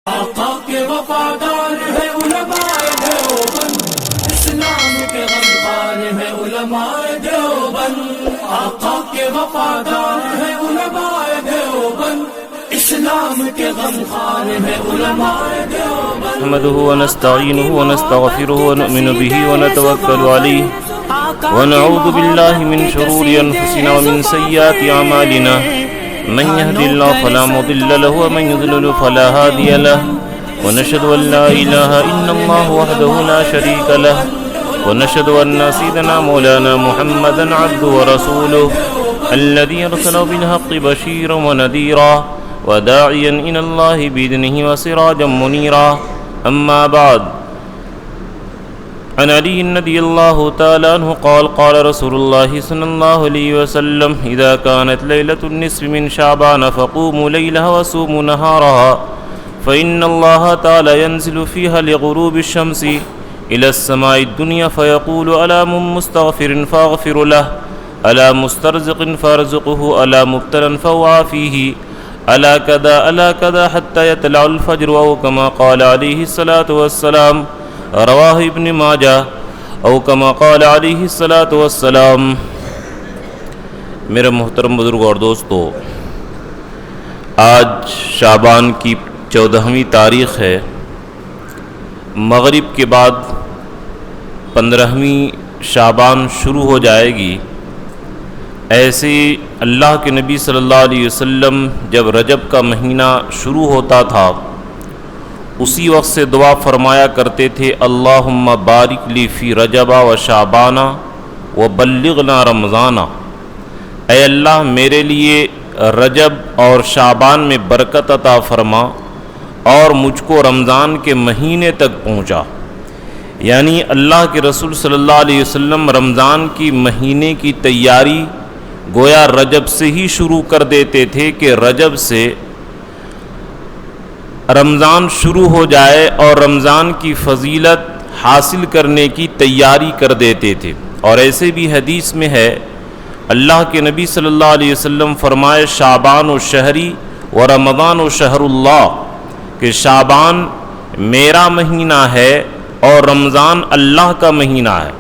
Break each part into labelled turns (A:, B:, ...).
A: آقا کے وفادار ہے علماء دیوبند، اسلام کے غمخوار ہے علماء دیوبند۔ آقا کے وفادار ہے علماء دیوبند، اسلام کے غمخوار ہے علماء دیوبند۔
B: نحمده ونستعينه ونستغفره ونؤمن به ونتوكل عليه ونعوذ بالله من شرور أنفسنا ومن سيئات أعمالنا، من يهد الله فلا مضل له ومن يضلل فلا هادي له، ونشهد أن لا إله إلا الله وحده لا شريك له، ونشهد أن سيدنا مولانا محمدا عبده ورسوله الذي أرسله بالحق بشيرا ونذيرا وداعيا إلى الله بإذنه وسراجا منيرا. أما بعد، عن علي رضي الله تعالى عنه قال قال رسول الله صلى الله عليه وسلم: إذا كانت ليلة النصف من شعبان فقوموا ليلها وصوموا نهارها، فإن الله تعالى ينزل فيها لغروب الشمس إلى السماء الدنيا فيقول: ألا من مستغفر فاغفر له، ألا مسترزق فارزقه، ألا مبتلا فوعافيه، ألا كذا ألا كذا حتى يطلع الفجر، أو كما قال عليه الصلاة والسلام. رواہ ابن ماجہ او کما قال علیہ الصلاۃ والسلام. میرے محترم بزرگ اور دوستو، آج شعبان کی 14ویں تاریخ ہے. مغرب کے بعد 15ویں شعبان شروع ہو جائے گی. ایسے اللہ کے نبی صلی اللہ علیہ وسلم جب رجب کا مہینہ شروع ہوتا تھا اسی وقت سے دعا فرمایا کرتے تھے: اللہم بارک لی فی رجب و شعبانہ و بلغنا رمضانہ. اے اللہ میرے لیے رجب اور شعبان میں برکت عطا فرما اور مجھ کو رمضان کے مہینے تک پہنچا. یعنی اللہ کے رسول صلی اللہ علیہ وسلم رمضان کی مہینے کی تیاری گویا رجب سے ہی شروع کر دیتے تھے کہ رجب سے رمضان شروع ہو جائے اور رمضان کی فضیلت حاصل کرنے کی تیاری کر دیتے تھے. اور ایسے بھی حدیث میں ہے، اللہ کے نبی صلی اللہ علیہ وسلم فرمائے: شعبان و شہری و رمضان و شہر اللہ، کہ شعبان میرا مہینہ ہے اور رمضان اللہ کا مہینہ ہے.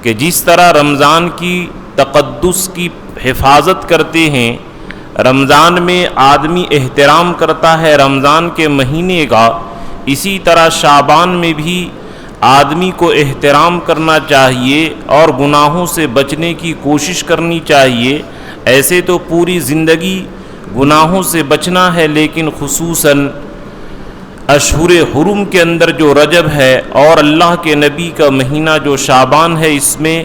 B: کہ جس طرح رمضان کی تقدس کی حفاظت کرتے ہیں، رمضان میں آدمی احترام کرتا ہے رمضان کے مہینے کا، اسی طرح شعبان میں بھی آدمی کو احترام کرنا چاہیے اور گناہوں سے بچنے کی کوشش کرنی چاہیے. ایسے تو پوری زندگی گناہوں سے بچنا ہے، لیکن خصوصاً اشہر حرم کے اندر جو رجب ہے اور اللہ کے نبی کا مہینہ جو شعبان ہے، اس میں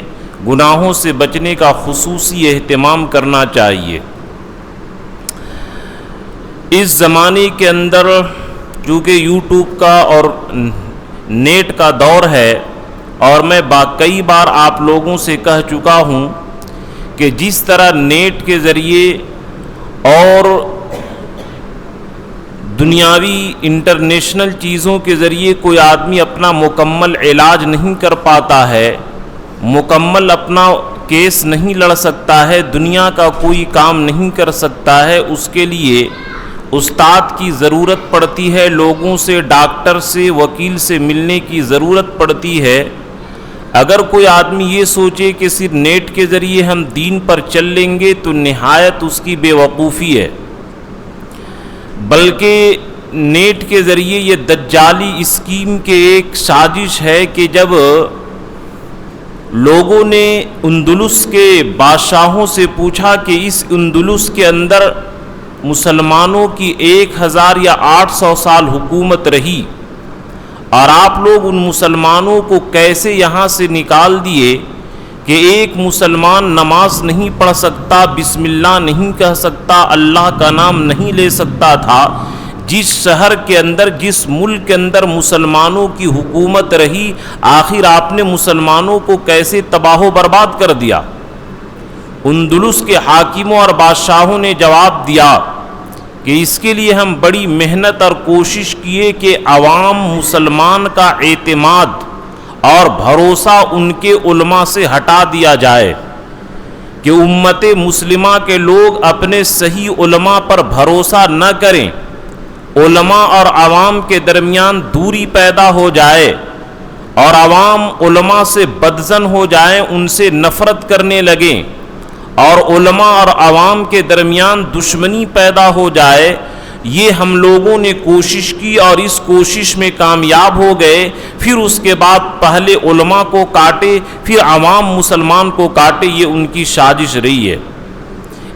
B: گناہوں سے بچنے کا خصوصی اہتمام کرنا چاہیے. اس زمانے کے اندر چونکہ یوٹیوب کا اور نیٹ کا دور ہے، اور میں کئی بار آپ لوگوں سے کہہ چکا ہوں کہ جس طرح نیٹ کے ذریعے اور دنیاوی انٹرنیشنل چیزوں کے ذریعے کوئی آدمی اپنا مکمل علاج نہیں کر پاتا ہے، مکمل اپنا کیس نہیں لڑ سکتا ہے، دنیا کا کوئی کام نہیں کر سکتا ہے، اس کے لیے استاد کی ضرورت پڑتی ہے، لوگوں سے، ڈاکٹر سے، وکیل سے ملنے کی ضرورت پڑتی ہے. اگر کوئی آدمی یہ سوچے کہ صرف نیٹ کے ذریعے ہم دین پر چل لیں گے تو نہایت اس کی بے وقوفی ہے. بلکہ نیٹ کے ذریعے یہ دجالی اسکیم کے ایک سازش ہے کہ جب لوگوں نے اندلس کے بادشاہوں سے پوچھا کہ اس اندلس کے اندر مسلمانوں کی 1000 یا 800 سال حکومت رہی اور آپ لوگ ان مسلمانوں کو کیسے یہاں سے نکال دیے کہ ایک مسلمان نماز نہیں پڑھ سکتا، بسم اللہ نہیں کہہ سکتا، اللہ کا نام نہیں لے سکتا تھا. جس شہر کے اندر، جس ملک کے اندر مسلمانوں کی حکومت رہی، آخر آپ نے مسلمانوں کو کیسے تباہ و برباد کر دیا؟ اندلس کے حاکموں اور بادشاہوں نے جواب دیا کہ اس کے لیے ہم بڑی محنت اور کوشش کیے کہ عوام مسلمان کا اعتماد اور بھروسہ ان کے علماء سے ہٹا دیا جائے، کہ امت مسلمہ کے لوگ اپنے صحیح علماء پر بھروسہ نہ کریں، علماء اور عوام کے درمیان دوری پیدا ہو جائے اور عوام علماء سے بدظن ہو جائیں، ان سے نفرت کرنے لگیں اور علماء اور عوام کے درمیان دشمنی پیدا ہو جائے، یہ ہم لوگوں نے کوشش کی اور اس کوشش میں کامیاب ہو گئے۔ پھر اس کے بعد پہلے علماء کو کاٹے، پھر عوام مسلمان کو کاٹے، یہ ان کی سازش رہی ہے۔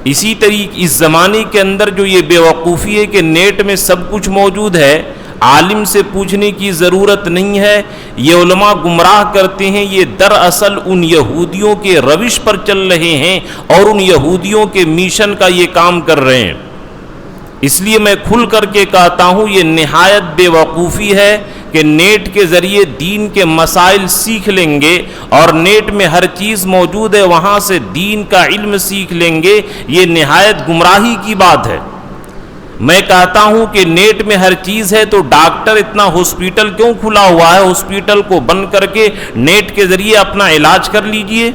B: اسی طریقے اس زمانے کے اندر جو یہ بے وقوفی ہے کہ نیٹ میں سب کچھ موجود ہے، عالم سے پوچھنے کی ضرورت نہیں ہے، یہ علماء گمراہ کرتے ہیں، یہ دراصل ان یہودیوں کے روش پر چل رہے ہیں اور ان یہودیوں کے میشن کا یہ کام کر رہے ہیں۔ اس لیے میں کھل کر کے کہتا ہوں یہ نہایت بے وقوفی ہے کہ نیٹ کے ذریعے دین کے مسائل سیکھ لیں گے اور نیٹ میں ہر چیز موجود ہے، وہاں سے دین کا علم سیکھ لیں گے، یہ نہایت گمراہی کی بات ہے۔ میں کہتا ہوں کہ نیٹ میں ہر چیز ہے تو ڈاکٹر اتنا ہاسپٹل کیوں کھلا ہوا ہے؟ ہاسپٹل کو بند کر کے نیٹ کے ذریعے اپنا علاج کر لیجئے،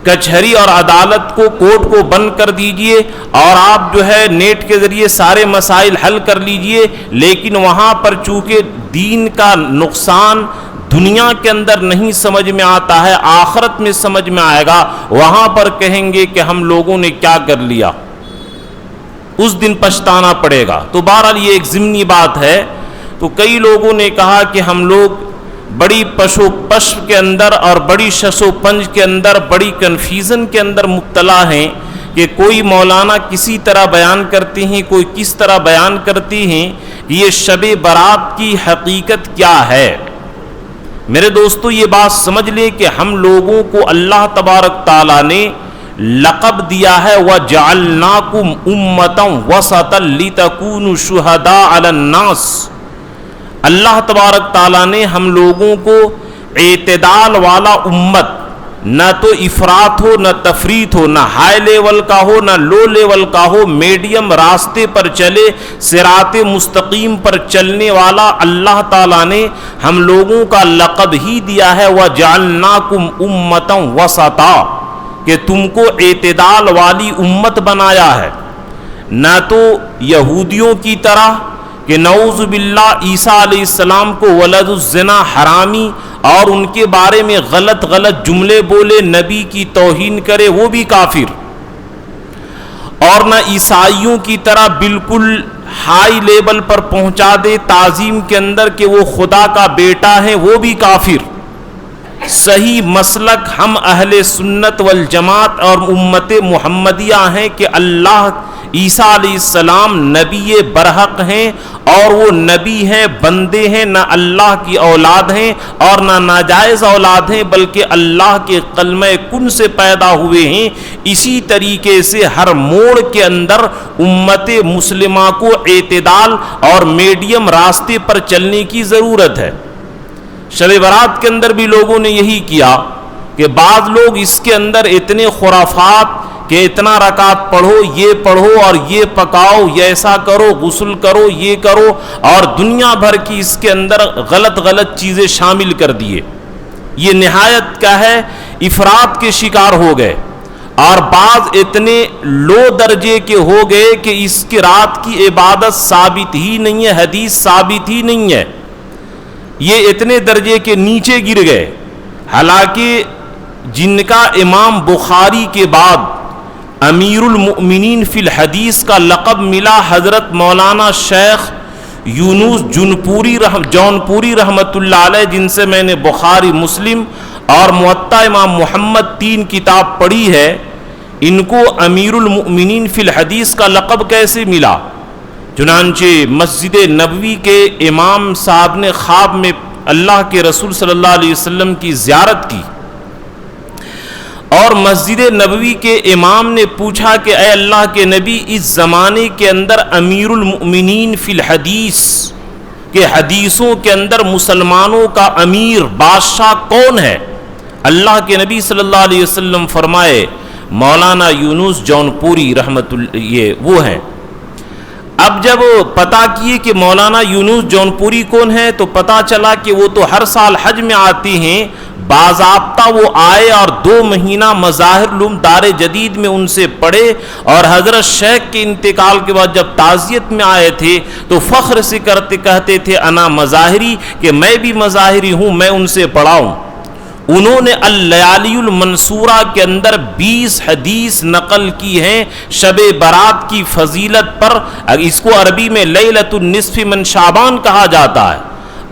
B: کچہری اور عدالت کو، کورٹ کو بند کر دیجئے اور آپ جو ہے نیٹ کے ذریعے سارے مسائل حل کر لیجئے، لیکن وہاں پر چونکہ دین کا نقصان دنیا کے اندر نہیں سمجھ میں آتا ہے، آخرت میں سمجھ میں آئے گا، وہاں پر کہیں گے کہ ہم لوگوں نے کیا کر لیا، اس دن پچھتانا پڑے گا۔ تو بہرحال یہ ایک ضمنی بات ہے۔ تو کئی لوگوں نے کہا کہ ہم لوگ بڑی پش و پش کے اندر اور بڑی شش و پنج کے اندر، بڑی کنفیوژن کے اندر مبتلا ہیں کہ کوئی مولانا کسی طرح بیان کرتے ہیں، کوئی کس طرح بیان کرتے ہیں کہ یہ شب برات کی حقیقت کیا ہے۔ میرے دوستو یہ بات سمجھ لیں کہ ہم لوگوں کو اللہ تبارک تعالیٰ نے لقب دیا ہے وَجَعَلْنَاكُمْ أُمَّةً وَسَطًا لِتَكُونُوا شُهَدَاءَ عَلَى النَّاسِ۔ اللہ تبارک تعالیٰ نے ہم لوگوں کو اعتدال والا امت، نہ تو افراط ہو نہ تفریط ہو، نہ ہائی لیول کا ہو نہ لو لیول کا ہو، میڈیم راستے پر چلے، صراط مستقیم پر چلنے والا اللہ تعالیٰ نے ہم لوگوں کا لقب ہی دیا ہے وَجَعَلْنَاكُمْ أُمَّةً وَسَطًا، کہ تم کو اعتدال والی امت بنایا ہے، نہ تو یہودیوں کی طرح کہ نعوذ باللہ عیسیٰ علیہ السلام کو ولد الزنا حرامی اور ان کے بارے میں غلط جملے بولے، نبی کی توہین کرے، وہ بھی کافر، اور نہ عیسائیوں کی طرح بالکل ہائی لیول پر پہنچا دے تعظیم کے اندر کہ وہ خدا کا بیٹا ہے، وہ بھی کافر۔ صحیح مسلک ہم اہل سنت والجماعت اور امت محمدیہ ہیں کہ اللہ عیسیٰ علیہ السلام نبی برحق ہیں اور وہ نبی ہیں، بندے ہیں، نہ اللہ کی اولاد ہیں اور نہ ناجائز اولاد ہیں، بلکہ اللہ کے کلمہ کن سے پیدا ہوئے ہیں۔ اسی طریقے سے ہر موڑ کے اندر امت مسلمہ کو اعتدال اور میڈیم راستے پر چلنے کی ضرورت ہے۔ شب برات کے اندر بھی لوگوں نے یہی کیا کہ بعض لوگ اس کے اندر اتنے خرافات کہ اتنا رکعت پڑھو، یہ پڑھو اور یہ پکاؤ، یہ ایسا کرو، غسل کرو، یہ کرو، اور دنیا بھر کی اس کے اندر غلط چیزیں شامل کر دیے۔ یہ نہایت کیا ہے، افراط کے شکار ہو گئے، اور بعض اتنے لو درجے کے ہو گئے کہ اس کی رات کی عبادت ثابت ہی نہیں ہے، حدیث ثابت ہی نہیں ہے، یہ اتنے درجے کے نیچے گر گئے۔ حالانکہ جن کا امام بخاری کے بعد امیر المؤمنین فی الحدیث کا لقب ملا، حضرت مولانا شیخ یونس جونپوری رحمۃ اللہ علیہ، جن سے میں نے بخاری، مسلم اور موطا امام محمد 3 کتاب پڑھی ہے، ان کو امیر المؤمنین فی الحدیث کا لقب کیسے ملا؟ چنانچہ مسجد نبوی کے امام صاحب نے خواب میں اللہ کے رسول صلی اللہ علیہ وسلم کی زیارت کی، اور مسجد نبوی کے امام نے پوچھا کہ اے اللہ کے نبی، اس زمانے کے اندر امیر المؤمنین فی الحدیث کہ حدیثوں کے اندر مسلمانوں کا امیر بادشاہ کون ہے؟ اللہ کے نبی صلی اللہ علیہ وسلم فرمائے مولانا یونس جونپوری رحمت اللہ، یہ وہ ہیں۔ اب جب پتہ کیے کہ مولانا یونس جونپوری کون ہے تو پتہ چلا کہ وہ تو ہر سال حج میں آتے ہیں، باضابطہ وہ آئے اور 2 مہینہ مظاہر العلوم دار جدید میں ان سے پڑھے، اور حضرت شیخ کے انتقال کے بعد جب تعزیت میں آئے تھے تو فخر سے کہتے تھے انا مظاہری، کہ میں بھی مظاہری ہوں، میں ان سے پڑھا ہوں۔ انہوں نے اللیالی المنصورہ کے اندر 20 حدیث نقل کی ہیں شب برات کی فضیلت پر۔ اس کو عربی میں لیلۃ النصف من شعبان کہا جاتا ہے،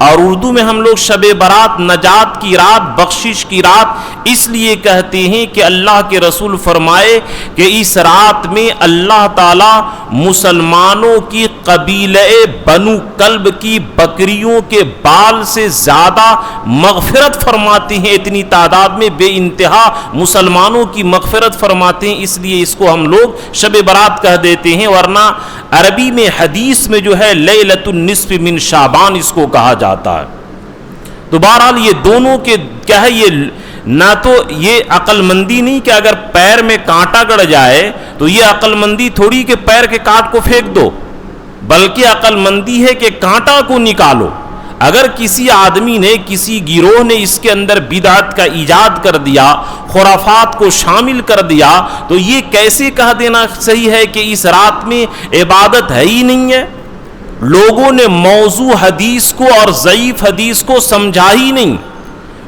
B: اور اردو میں ہم لوگ شب برات نجات کی رات، بخشش کی رات اس لیے کہتے ہیں کہ اللہ کے رسول فرمائے کہ اس رات میں اللہ تعالی مسلمانوں کی قبیلہ بنو کلب کی بکریوں کے بال سے زیادہ مغفرت فرماتے ہیں، اتنی تعداد میں بے انتہا مسلمانوں کی مغفرت فرماتے ہیں، اس لیے اس کو ہم لوگ شب برات کہہ دیتے ہیں، ورنہ عربی میں حدیث میں جو ہے لیلۃ النصف من شعبان اس کو کہا جاتا ہے۔ تو بہرحال یہ دونوں کے کیا ہے، یہ نہ تو یہ عقل مندی نہیں کہ اگر پیر میں کانٹا گڑ جائے تو یہ عقل مندی تھوڑی کہ پیر کے کانٹ کو پھینک دو، بلکہ عقل مندی ہے کہ کانٹا کو نکالو۔ اگر کسی آدمی نے، کسی گروہ نے اس کے اندر بدعت کا ایجاد کر دیا، خرافات کو شامل کر دیا، تو یہ کیسے کہہ دینا صحیح ہے کہ اس رات میں عبادت ہے ہی نہیں ہے؟ لوگوں نے موضوع حدیث کو اور ضعیف حدیث کو سمجھا ہی نہیں،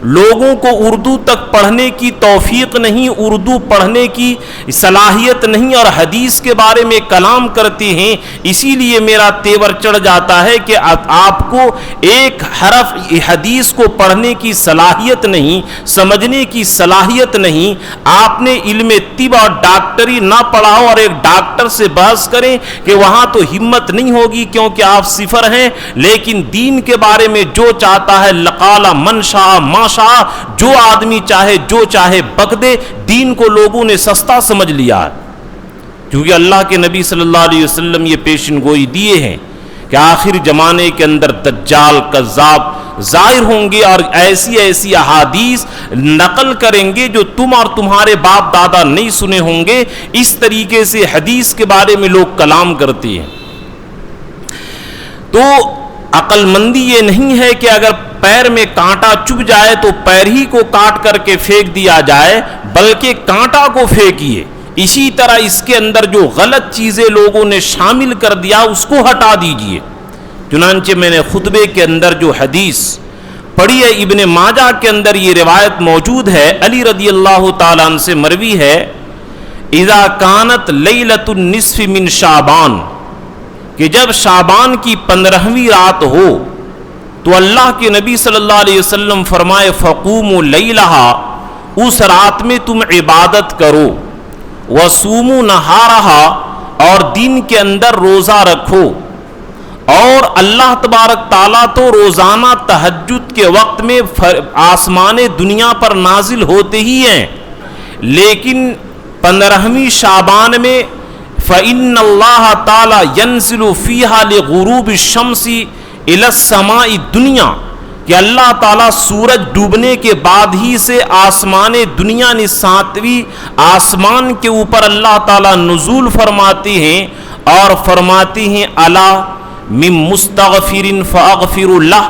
B: لوگوں کو اردو تک پڑھنے کی توفیق نہیں، اردو پڑھنے کی صلاحیت نہیں، اور حدیث کے بارے میں کلام کرتے ہیں۔ اسی لیے میرا تیور چڑھ جاتا ہے کہ آپ کو ایک حرف حدیث کو پڑھنے کی صلاحیت نہیں، سمجھنے کی صلاحیت نہیں، آپ نے علم طب اور ڈاکٹری نہ پڑھا ہو اور ایک ڈاکٹر سے بحث کریں کہ وہاں تو ہمت نہیں ہوگی کیونکہ آپ صفر ہیں، لیکن دین کے بارے میں جو چاہتا ہے لقال من شاء ما شاء، جو آدمی چاہے جو چاہے بک دے، دین کو لوگوں نے سستا سمجھ لیا ہے۔ کیونکہ اللہ کے نبی صلی اللہ علیہ وسلم یہ پیشن گوئی دیے ہیں کہ آخر زمانے کے اندر دجال کذاب ظاہر ہوں گے اور ایسی ایسی احادیث نقل کریں گے جو تم اور تمہارے باپ دادا نہیں سنے ہوں گے۔ اس طریقے سے حدیث کے بارے میں لوگ کلام کرتے ہیں۔ تو عقل مندی یہ نہیں ہے کہ اگر پیر میں کانٹا چبھ جائے تو پیر ہی کو کاٹ کر کے پھینک دیا جائے، بلکہ کانٹا کو پھینکیے۔ اسی طرح اس کے اندر جو غلط چیزیں لوگوں نے شامل کر دیا اس کو ہٹا دیجیے۔ چنانچہ میں نے خطبے کے اندر جو حدیث پڑھی ہے، ابن ماجہ کے اندر یہ روایت موجود ہے، علی رضی اللہ تعالیٰ عنہ سے مروی ہے، اذا کانت لیلۃ النصف من شعبان، کہ جب شعبان کی 15ویں رات ہو تو اللہ کے نبی صلی اللہ علیہ وسلم فرمائے فقوموا لیلہا، اس رات میں تم عبادت کرو، وصوموا نہارہا، اور دن کے اندر روزہ رکھو۔ اور اللہ تبارک تعالیٰ تو روزانہ تہجد کے وقت میں آسمان دنیا پر نازل ہوتے ہی ہیں، لیکن 15ویں شعبان میں فَإِنَّ اللَّهَ تَعَالَى يَنزِلُ فِيهَا لِغُرُوبِ الشَّمْسِ إِلَى السَّمَاءِ الدُّنْيَا، کہ اللہ تعالیٰ سورج ڈوبنے کے بعد ہی سے آسمان دنیا نے 7ویں آسمان کے اوپر اللہ تعالیٰ نزول فرماتے ہیں اور فرماتے ہیں الا من مستغفر فاغفر لہ،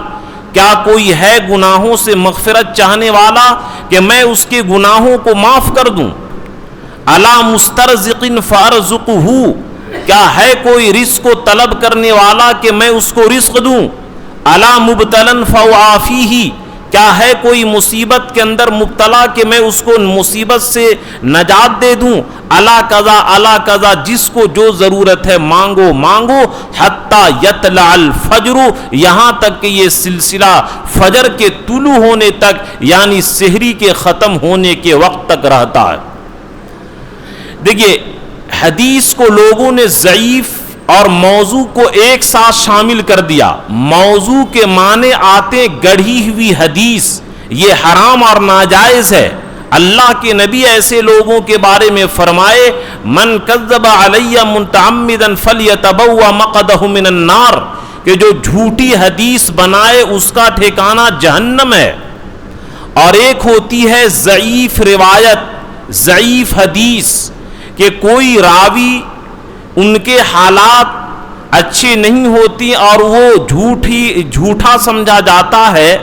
B: کیا کوئی ہے گناہوں سے مغفرت چاہنے والا کہ میں اس کے گناہوں کو معاف کر دوں؟ الا مسترزق فارزقہ، کیا ہے کوئی رزق کو طلب کرنے والا کہ میں اس کو رزق دوں؟ الا مبتلا فاعافیہ، کیا ہے کوئی مصیبت کے اندر مبتلا کہ میں اس کو مصیبت سے نجات دے دوں؟ الا قضا الا قضا، جس کو جو ضرورت ہے مانگو مانگو، حتی یطلع الفجر، یہاں تک کہ یہ سلسلہ فجر کے طلوع ہونے تک، یعنی سحری کے ختم ہونے کے وقت تک رہتا ہے۔ دیکھیے حدیث کو لوگوں نے ضعیف اور موضوع کو ایک ساتھ شامل کر دیا۔ موضوع کے معنی آتے گڑھی ہوئی حدیث، یہ حرام اور ناجائز ہے۔ اللہ کے نبی ایسے لوگوں کے بارے میں فرمائے من کذب علی متعمدا فلیتبوأ مقعدہ من النار، کہ جو جھوٹی حدیث بنائے اس کا ٹھکانہ جہنم ہے۔ اور ایک ہوتی ہے ضعیف روایت، ضعیف حدیث، کہ کوئی راوی ان کے حالات اچھے نہیں ہوتی اور وہ جھوٹا سمجھا جاتا ہے،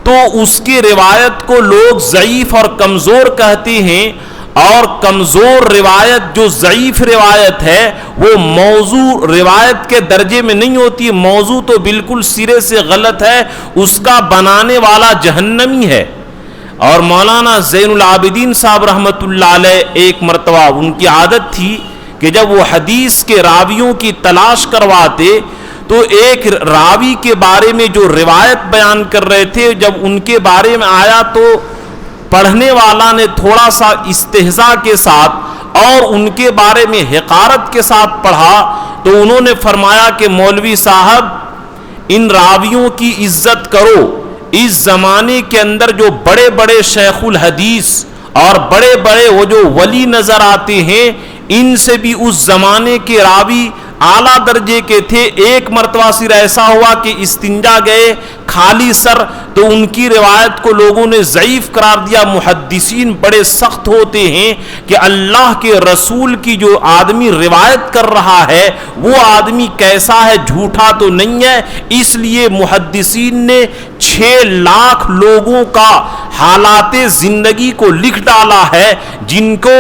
B: تو اس کی روایت کو لوگ ضعیف اور کمزور کہتے ہیں، اور کمزور روایت جو ضعیف روایت ہے وہ موضوع روایت کے درجے میں نہیں ہوتی، موضوع تو بالکل سرے سے غلط ہے، اس کا بنانے والا جہنمی ہے۔ اور مولانا زین العابدین صاحب رحمۃ اللہ علیہ ایک مرتبہ ان کی عادت تھی کہ جب وہ حدیث کے راویوں کی تلاش کرواتے تو ایک راوی کے بارے میں جو روایت بیان کر رہے تھے، جب ان کے بارے میں آیا تو پڑھنے والا نے تھوڑا سا استہزاء کے ساتھ اور ان کے بارے میں حقارت کے ساتھ پڑھا، تو انہوں نے فرمایا کہ مولوی صاحب ان راویوں کی عزت کرو، اس زمانے کے اندر جو بڑے بڑے شیخ الحدیث اور بڑے بڑے وہ جو ولی نظر آتے ہیں، ان سے بھی اس زمانے کے راوی اعلیٰ درجے کے تھے۔ ایک مرتبہ صرف ایسا ہوا کہ استنجا گئے خالی سر، تو ان کی روایت کو لوگوں نے ضعیف قرار دیا۔ محدثین بڑے سخت ہوتے ہیں کہ اللہ کے رسول کی جو آدمی روایت کر رہا ہے وہ آدمی کیسا ہے، جھوٹا تو نہیں ہے۔ اس لیے محدثین نے 6 لاکھ لوگوں کا حالات زندگی کو لکھ ڈالا ہے، جن کو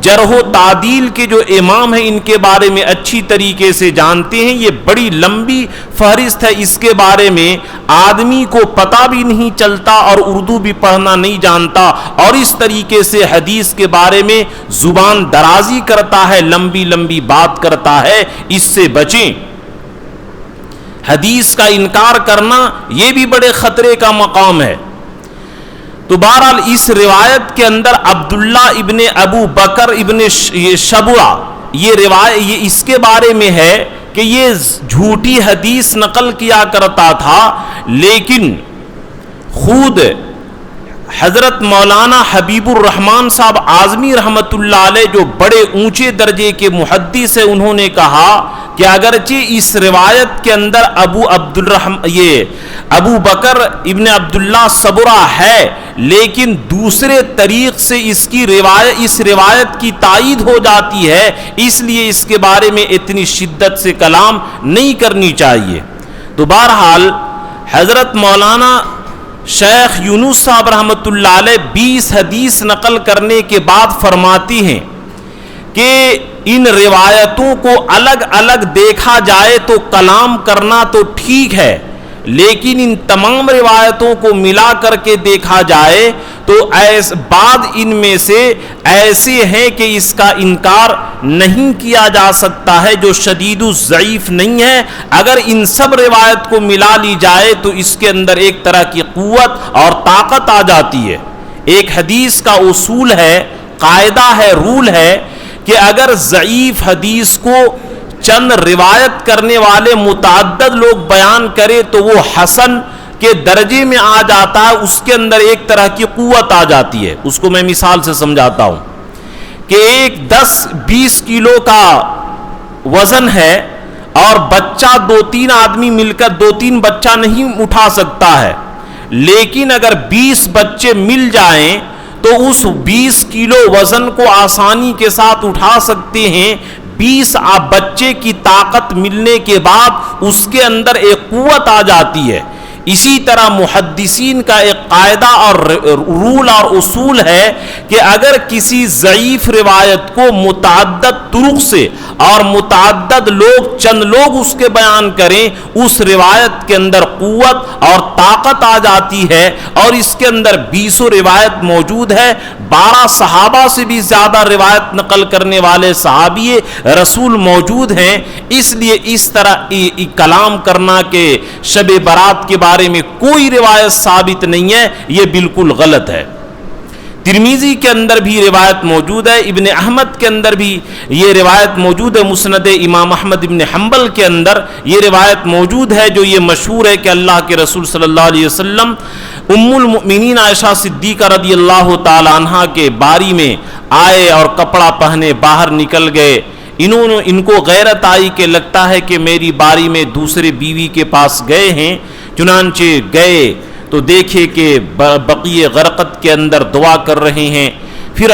B: جرح و تعدیل کے جو امام ہیں ان کے بارے میں اچھی طریقے سے جانتے ہیں۔ یہ بڑی لمبی فہرست ہے، اس کے بارے میں آدمی کو پتہ بھی نہیں چلتا اور اردو بھی پڑھنا نہیں جانتا، اور اس طریقے سے حدیث کے بارے میں زبان درازی کرتا ہے، لمبی لمبی بات کرتا ہے۔ اس سے بچیں۔ حدیث کا انکار کرنا یہ بھی بڑے خطرے کا مقام ہے۔ تو بہرحال اس روایت کے اندر عبداللہ ابن ابو بکر ابن شبوہ یہ روایت یہ اس کے بارے میں ہے کہ یہ جھوٹی حدیث نقل کیا کرتا تھا، لیکن خود حضرت مولانا حبیب الرحمن صاحب اعظمی رحمت اللہ علیہ جو بڑے اونچے درجے کے محدث ہیں، انہوں نے کہا کہ اگرچہ اس روایت کے اندر ابو بکر ابن عبداللہ صبرہ ہے، لیکن دوسرے طریق سے اس روایت کی تائید ہو جاتی ہے، اس لیے اس کے بارے میں اتنی شدت سے کلام نہیں کرنی چاہیے۔ تو بہرحال حضرت مولانا شیخ یونس صاحب رحمت اللہ علیہ 20 حدیث نقل کرنے کے بعد فرماتی ہیں کہ ان روایتوں کو الگ الگ دیکھا جائے تو کلام کرنا تو ٹھیک ہے، لیکن ان تمام روایتوں کو ملا کر کے دیکھا جائے تو بعد ان میں سے ایسے ہیں کہ اس کا انکار نہیں کیا جا سکتا ہے، جو شدید ضعیف نہیں ہے۔ اگر ان سب روایت کو ملا لی جائے تو اس کے اندر ایک طرح کی قوت اور طاقت آ جاتی ہے۔ ایک حدیث کا اصول ہے، قاعدہ ہے، رول ہے کہ اگر ضعیف حدیث کو چند روایت کرنے والے متعدد لوگ بیان کرے تو وہ حسن کے درجے میں آ جاتا ہے، اس کے اندر ایک طرح کی قوت آ جاتی ہے۔ اس کو میں مثال سے سمجھاتا ہوں کہ ایک 10-20 کلو کا وزن ہے اور بچہ 2-3 آدمی مل کر 2-3 بچہ نہیں اٹھا سکتا ہے، لیکن اگر 20 بچے مل جائیں تو اس 20 کلو وزن کو آسانی کے ساتھ اٹھا سکتے ہیں۔ 20 بچے کی طاقت ملنے کے بعد اس کے اندر ایک قوت آ جاتی ہے۔ اسی طرح محدثین کا ایک قاعدہ اور رول اور اصول ہے کہ اگر کسی ضعیف روایت کو متعدد طرق سے اور متعدد چند لوگ اس کے بیان کریں، اس روایت کے اندر قوت اور طاقت آ جاتی ہے، اور اس کے اندر 20 روایت موجود ہے۔ 12 صحابہ سے بھی زیادہ روایت نقل کرنے والے صحابی رسول موجود ہیں۔ اس لیے اس طرح کلام کرنا کہ شب برات کے بارے میں کوئی روایت ثابت نہیں ہے، یہ بالکل غلط ہے۔ ترمذی کے اندر بھی روایت موجود ہے، ابن احمد کے اندر بھی یہ روایت موجود ہے، مسند امام احمد ابن حنبل کے اندر یہ روایت موجود ہے، جو یہ مشہور ہے کہ اللہ کے رسول صلی اللہ علیہ وسلم ام المؤمنین عائشہ صدیقہ رضی اللہ تعالی عنہا کے باری میں آئے اور کپڑا پہنے باہر نکل گئے۔ ان کو غیرت آئی کہ لگتا ہے کہ میری باری میں دوسرے بیوی کے پاس گئے ہیں، چنانچہ گئے تو دیکھے کہ بقیع غرقت کے اندر دعا کر رہے ہیں۔ پھر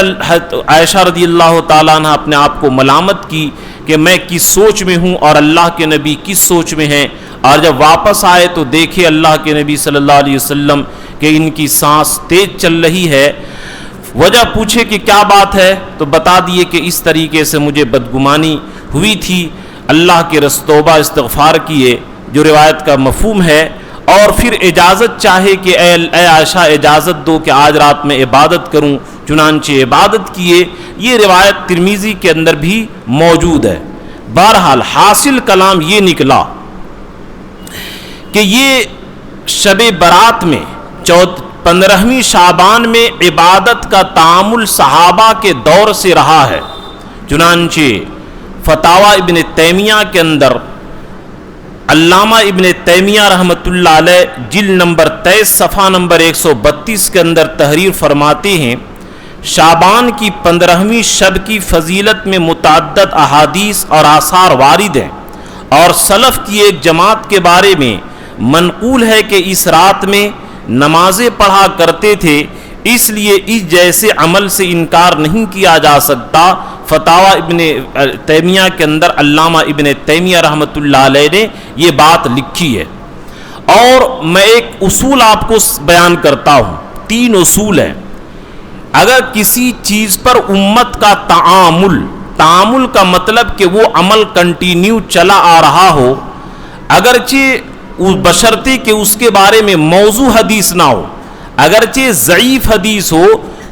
B: عائشہ رضی اللہ تعالیٰ عنہ اپنے آپ کو ملامت کی کہ میں کس سوچ میں ہوں اور اللہ کے نبی کس سوچ میں ہیں، اور جب واپس آئے تو دیکھے اللہ کے نبی صلی اللہ علیہ وسلم کہ ان کی سانس تیز چل رہی ہے۔ وجہ پوچھے کہ کیا بات ہے تو بتا دیے کہ اس طریقے سے مجھے بدگمانی ہوئی تھی، اللہ کے توبہ استغفار کیے، جو روایت کا مفہوم ہے، اور پھر اجازت چاہے کہ اے عائشہ اجازت دو کہ آج رات میں عبادت کروں، چنانچہ عبادت کیے۔ یہ روایت ترمذی کے اندر بھی موجود ہے۔ بہرحال حاصل کلام یہ نکلا کہ یہ شب برات میں 15ویں شعبان میں عبادت کا تعامل صحابہ کے دور سے رہا ہے۔ چنانچہ فتاوی ابن تیمیہ کے اندر علامہ ابن تیمیہ رحمۃ اللہ علیہ جلد نمبر 23 صفحہ نمبر 132 کے اندر تحریر فرماتے ہیں، شعبان کی 15ویں شب کی فضیلت میں متعدد احادیث اور آثار وارد ہیں، اور سلف کی ایک جماعت کے بارے میں منقول ہے کہ اس رات میں نمازیں پڑھا کرتے تھے، اس لیے اس جیسے عمل سے انکار نہیں کیا جا سکتا۔ فتاوی ابن تیمیہ کے اندر علامہ ابن تیمیہ رحمۃ اللہ علیہ نے یہ بات لکھی ہے۔ اور میں ایک اصول آپ کو بیان کرتا ہوں، 3 اصول ہیں۔ اگر کسی چیز پر امت کا تعامل کا مطلب کہ وہ عمل کنٹینیو چلا آ رہا ہو، اگرچہ بشرطے کہ اس کے بارے میں موضوع حدیث نہ ہو، اگرچہ ضعیف حدیث ہو،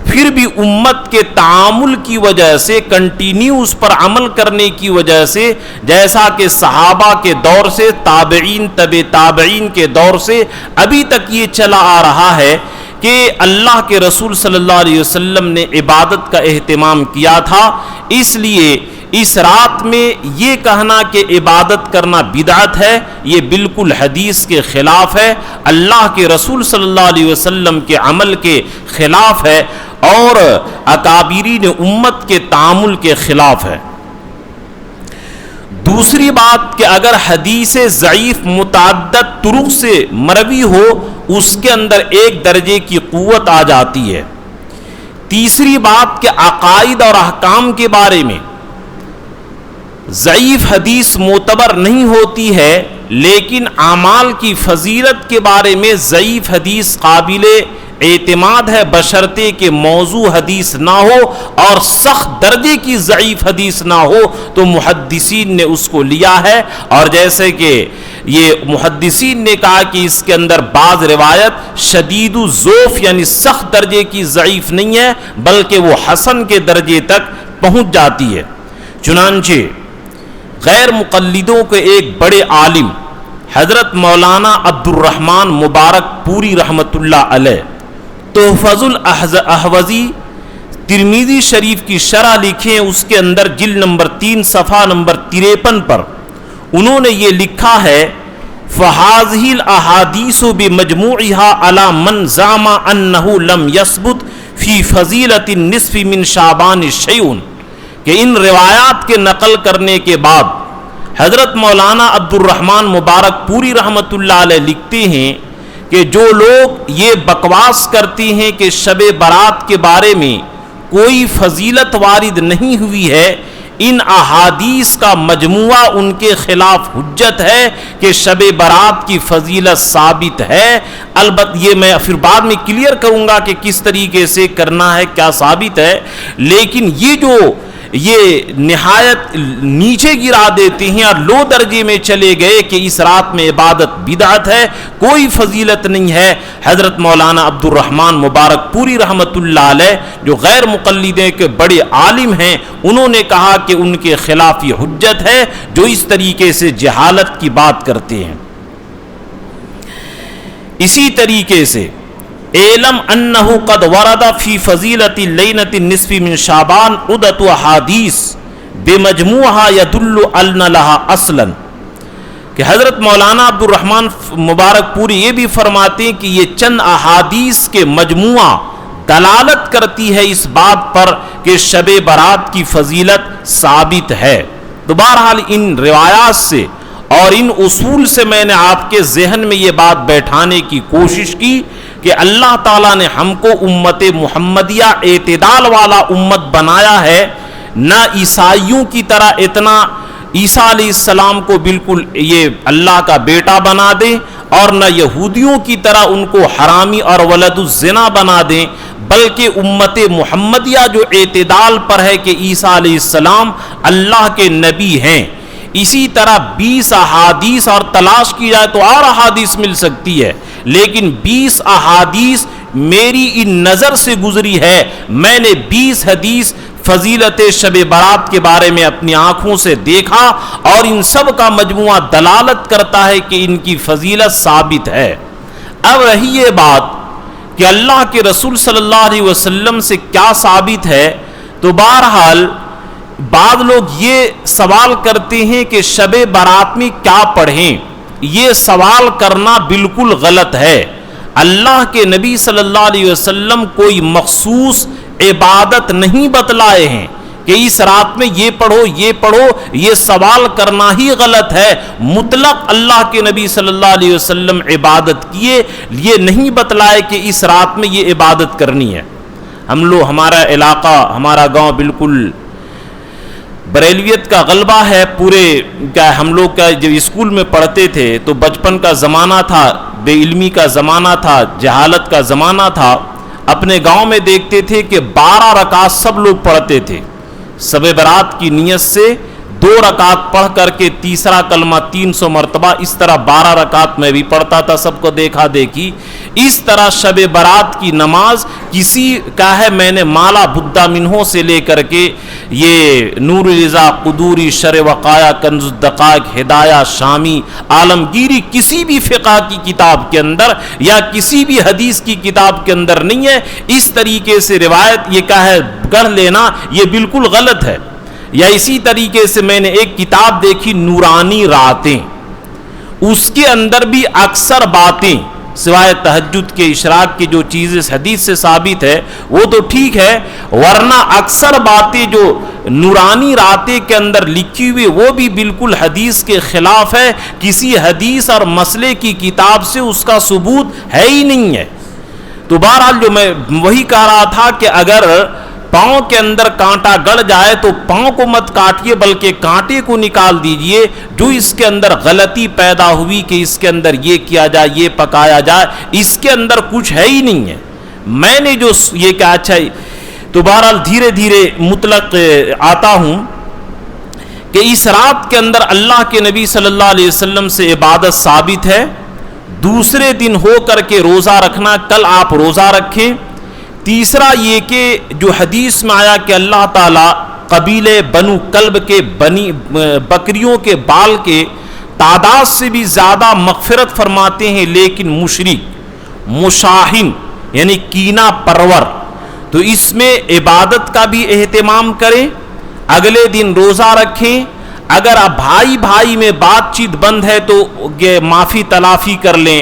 B: پھر بھی امت کے تعامل کی وجہ سے کنٹینیو اس پر عمل کرنے کی وجہ سے، جیسا کہ صحابہ کے دور سے، تابعین، تابعین کے دور سے ابھی تک یہ چلا آ رہا ہے کہ اللہ کے رسول صلی اللہ علیہ وسلم نے عبادت کا اہتمام کیا تھا۔ اس لیے اس رات میں یہ کہنا کہ عبادت کرنا بدعت ہے، یہ بالکل حدیث کے خلاف ہے، اللہ کے رسول صلی اللہ علیہ وسلم کے عمل کے خلاف ہے، اور اکابرین امت کے تعامل کے خلاف ہے۔ دوسری بات کہ اگر حدیث ضعیف متعدد طرق سے مروی ہو، اس کے اندر ایک درجے کی قوت آ جاتی ہے۔ تیسری بات کہ عقائد اور احکام کے بارے میں ضعیف حدیث معتبر نہیں ہوتی ہے، لیکن اعمال کی فضیلت کے بارے میں ضعیف حدیث قابل اعتماد ہے، بشرطے کہ موضوع حدیث نہ ہو اور سخت درجے کی ضعیف حدیث نہ ہو تو محدثین نے اس کو لیا ہے۔ اور جیسے کہ یہ محدثین نے کہا کہ اس کے اندر بعض روایت شدید الضعف یعنی سخت درجے کی ضعیف نہیں ہے، بلکہ وہ حسن کے درجے تک پہنچ جاتی ہے۔ چنانچہ غیر مقلدوں کے ایک بڑے عالم حضرت مولانا عبد الرحمن مبارک پوری رحمۃ اللہ علیہ تحفظ الاحوزی ترمذی شریف کی شرح لکھیں، اس کے اندر جلد نمبر 3 صفحہ نمبر 53 پر انہوں نے یہ لکھا ہے، فَهَذِهِ الْأَحَادِيثُ بِمَجْمُوعِهَا عَلَى مَنْ زَعَمَ أَنَّهُ لَمْ يَثْبُتْ فِي فَضِيلَةِ النِّصْفِ مِنْ شَعْبَانِ شَيْءٌ، کہ ان روایات کے نقل کرنے کے بعد حضرت مولانا عبد الرحمن مبارک پوری رحمۃ اللہ علیہ لکھتے ہیں کہ جو لوگ یہ بکواس کرتے ہیں کہ شب برات کے بارے میں کوئی فضیلت وارد نہیں ہوئی ہے، ان احادیث کا مجموعہ ان کے خلاف حجت ہے کہ شب برات کی فضیلت ثابت ہے۔ البتہ یہ میں پھر بعد میں کلیئر کروں گا کہ کس طریقے سے کرنا ہے، کیا ثابت ہے، لیکن یہ نہایت نیچے گرا دیتے ہیں اور لو درجے میں چلے گئے کہ اس رات میں عبادت بدعت ہے، کوئی فضیلت نہیں ہے۔ حضرت مولانا عبد الرحمن مبارک پوری رحمۃ اللہ علیہ جو غیر مقلدیں کے بڑے عالم ہیں، انہوں نے کہا کہ ان کے خلاف یہ حجت ہے جو اس طریقے سے جہالت کی بات کرتے ہیں۔ اسی طریقے سے اعلم انہ قد ورد فی فضیلۃ لیلۃ النصف من شعبان عدۃ احادیث بمجموعها يدل ان لها اصلا، کہ حضرت مولانا عبد الرحمن مبارک پوری یہ بھی فرماتے ہیں کہ یہ چند احادیث کے مجموعہ دلالت کرتی ہے اس بات پر کہ شب برات کی فضیلت ثابت ہے۔ تو بہرحال ان روایات سے اور ان اصول سے میں نے آپ کے ذہن میں یہ بات بیٹھانے کی کوشش کی کہ اللہ تعالیٰ نے ہم کو امت محمدیہ اعتدال والا امت بنایا ہے، نہ عیسائیوں کی طرح اتنا عیسیٰ علیہ السلام کو بالکل یہ اللہ کا بیٹا بنا دیں اور نہ یہودیوں کی طرح ان کو حرامی اور ولد الزنا بنا دیں، بلکہ امت محمدیہ جو اعتدال پر ہے کہ عیسیٰ علیہ السلام اللہ کے نبی ہیں، اسی طرح 20 احادیث اور تلاش کی جائے تو اور احادیث مل سکتی ہے، لیکن 20 احادیث میری ان نظر سے گزری ہے، میں نے 20 حدیث فضیلت شب برات کے بارے میں اپنی آنکھوں سے دیکھا، اور ان سب کا مجموعہ دلالت کرتا ہے کہ ان کی فضیلت ثابت ہے۔ اب رہی یہ بات کہ اللہ کے رسول صلی اللہ علیہ وسلم سے کیا ثابت ہے، تو بہرحال بعض لوگ یہ سوال کرتے ہیں کہ شب برات میں کیا پڑھیں۔ یہ سوال کرنا بالکل غلط ہے۔ اللہ کے نبی صلی اللہ علیہ وسلم کوئی مخصوص عبادت نہیں بتلائے ہیں کہ اس رات میں یہ پڑھو، یہ سوال کرنا ہی غلط ہے۔ مطلق اللہ کے نبی صلی اللہ علیہ وسلم عبادت کیے، یہ نہیں بتلائے کہ اس رات میں یہ عبادت کرنی ہے۔ ہمارا علاقہ، ہمارا گاؤں بالکل بریلویت کا غلبہ ہے پورے، ہم لوگ کا جب اسکول میں پڑھتے تھے تو بچپن کا زمانہ تھا، بے علمی کا زمانہ تھا، جہالت کا زمانہ تھا، اپنے گاؤں میں دیکھتے تھے کہ 12 رکعت سب لوگ پڑھتے تھے، شب برات کی نیت سے 2 رکعت پڑھ کر کے تیسرا کلمہ 300 مرتبہ، اس طرح 12 رکعت میں بھی پڑھتا تھا، سب کو دیکھا دیکھی۔ اس طرح شب برات کی نماز کسی کا ہے، میں نے مالا بدھا منہوں سے لے کر کے یہ نور رضا قدوری، شر وقایا، کنز الدقائق، ہدایہ شامی، عالمگیری کسی بھی فقہ کی کتاب کے اندر یا کسی بھی حدیث کی کتاب کے اندر نہیں ہے۔ اس طریقے سے روایت یہ کا ہے گڑھ لینا یہ بالکل غلط ہے۔ یا اسی طریقے سے میں نے ایک کتاب دیکھی نورانی راتیں، اس کے اندر بھی اکثر باتیں سوائے تہجد کے اشراق کی جو چیزیں حدیث سے ثابت ہے وہ تو ٹھیک ہے، ورنہ اکثر باتیں جو نورانی راتیں کے اندر لکھی ہوئی وہ بھی بالکل حدیث کے خلاف ہے، کسی حدیث اور مسئلے کی کتاب سے اس کا ثبوت ہے ہی نہیں ہے۔ تو بہرحال جو میں وہی کہہ رہا تھا کہ اگر پاؤں کے اندر کانٹا گڑ جائے تو پاؤں کو مت کاٹیے بلکہ کانٹے کو نکال دیجئے، جو اس کے اندر غلطی پیدا ہوئی کہ اس کے اندر یہ کیا جائے، یہ پکایا جائے، اس کے اندر کچھ ہے ہی نہیں ہے۔ میں نے جو یہ کہا اچھا، تو بہرحال دھیرے دھیرے مطلق آتا ہوں کہ اس رات کے اندر اللہ کے نبی صلی اللہ علیہ وسلم سے عبادت ثابت ہے۔ دوسرے دن ہو کر کے روزہ رکھنا، کل آپ روزہ رکھیں۔ تیسرا یہ کہ جو حدیث میں آیا کہ اللہ تعالیٰ قبیلے بنو کلب کے بکریوں کے بال کے تعداد سے بھی زیادہ مغفرت فرماتے ہیں، لیکن مشرک مشاہن یعنی کینہ پرور، تو اس میں عبادت کا بھی اہتمام کریں، اگلے دن روزہ رکھیں۔ اگر اب بھائی بھائی میں بات چیت بند ہے تو یہ معافی تلافی کر لیں،